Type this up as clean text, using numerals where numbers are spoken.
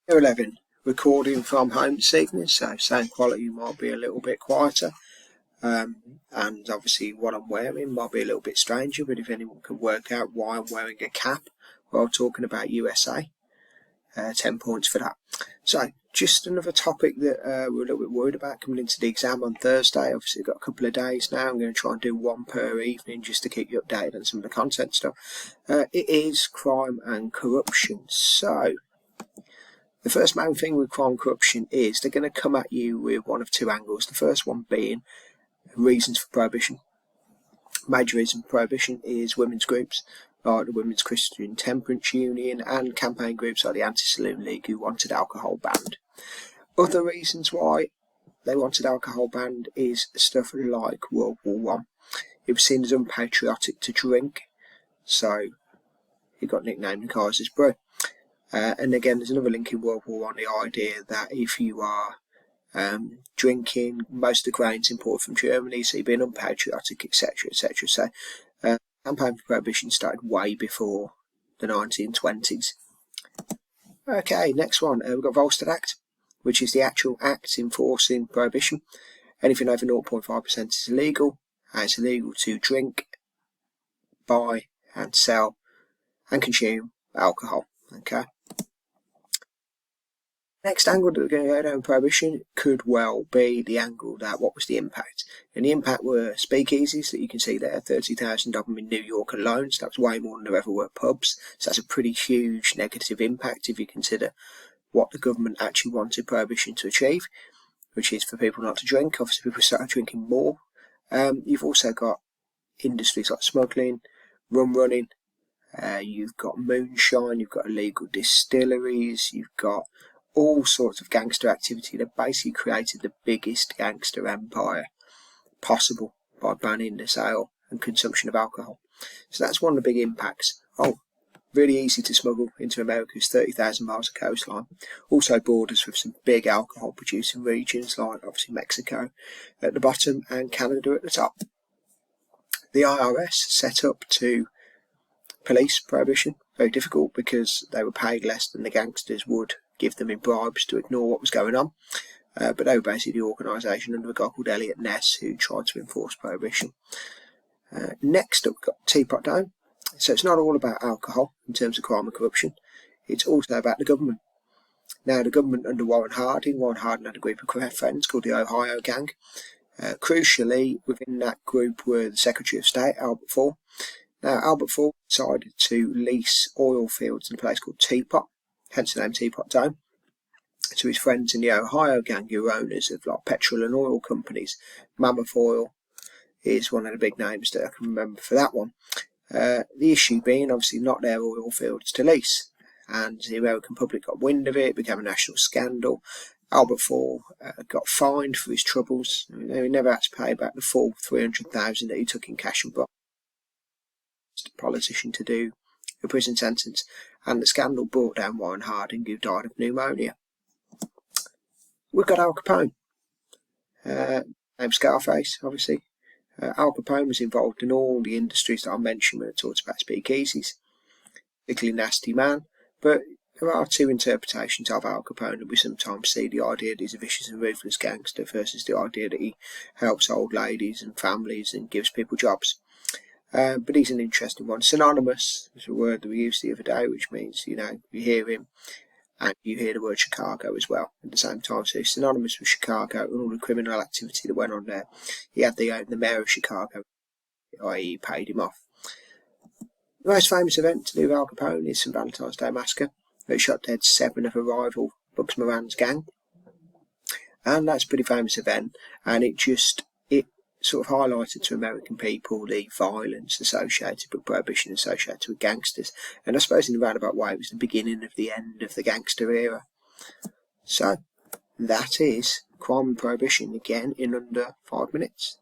11, recording from home this evening, so sound quality might be a little bit quieter, and obviously what I'm wearing might be a little bit stranger, but if anyone can work out why I'm wearing a cap while talking about USA, 10 points for that. So, just another topic that we're a little bit worried about coming into the exam on Thursday. Obviously, we've got a couple of days now. I'm going to try and do one per evening just to keep you updated on some of the content stuff. It is crime and corruption. So, the first main thing with crime and corruption is they're going to come at you with one of two angles. The first one being reasons for prohibition. Major reason for prohibition is women's groups like the Women's Christian Temperance Union and campaign groups like the Anti-Saloon League who wanted alcohol banned. Other reasons why they wanted alcohol banned is stuff like World War I. It was seen as unpatriotic to drink, so it got nicknamed the Kaiser's Brew. And again, there's another link in World War I, the idea that if you are drinking, most of the grain's imported from Germany, so you're being unpatriotic, etc., etc. So, campaign for prohibition started way before the 1920s. Okay, next one, we've got Volstead Act, which is the actual act enforcing prohibition. Anything over 0.5% is illegal, and it's illegal to drink, buy, and sell, and consume alcohol. Okay. Next angle that we're going to go down prohibition could well be the angle that what was the impact. And the impact were speakeasies that you can see there, 30,000 of them in New York alone, so that was way more than there ever were pubs. So that's a pretty huge negative impact if you consider what the government actually wanted prohibition to achieve, which is for people not to drink. Obviously people started drinking more. You've also got industries like smuggling, rum running, you've got moonshine, you've got illegal distilleries, you've got all sorts of gangster activity that basically created the biggest gangster empire possible by banning the sale and consumption of alcohol. So that's one of the big impacts. Oh, really easy to smuggle into America's 30,000 miles of coastline. Also borders with some big alcohol producing regions like obviously Mexico at the bottom and Canada at the top. The IRS set up to police prohibition. Very difficult because they were paid less than the gangsters would give them in bribes to ignore what was going on. But they were basically the organisation under a guy called Eliot Ness who tried to enforce prohibition. Next up, we've got Teapot Dome. So it's not all about alcohol in terms of crime and corruption. It's also about the government. Now, the government under Warren Harding had a group of friends called the Ohio Gang. Crucially, within that group were the Secretary of State, Albert Fall. Now, Albert Fall decided to lease oil fields in a place called Teapot, hence the name Teapot Dome, to his friends in the Ohio Gang who are owners of like petrol and oil companies. Mammoth Oil is one of the big names that I can remember for that one. The issue being obviously not their oil fields to lease, and the American public got wind of it. It became a national scandal. Albert Fall got fined for his troubles. He never had to pay back the full $300,000 that he took in cash and bribes. A politician to do a prison sentence, and the scandal brought down Warren Harding, who died of pneumonia. We've got Al Capone, named Scarface, obviously. Al Capone was involved in all the industries that I mentioned when I talked about speakeasies. Particularly nasty man, but there are two interpretations of Al Capone, and we sometimes see the idea that he's a vicious and ruthless gangster versus the idea that he helps old ladies and families and gives people jobs. But he's an interesting one. Synonymous is a word that we used the other day, which means, you hear him and you hear the word Chicago as well at the same time. So he's synonymous with Chicago and all the criminal activity that went on there. He had the mayor of Chicago, i.e. paid him off. The most famous event to do with Al Capone is St. Valentine's Day Massacre, where it shot dead 7 of a rival Bugs Moran's gang. And that's a pretty famous event, and it sort of highlighted to American people the violence associated with prohibition, associated with gangsters. And I suppose in a roundabout way it was the beginning of the end of the gangster era. So that is crime and prohibition again in under 5 minutes.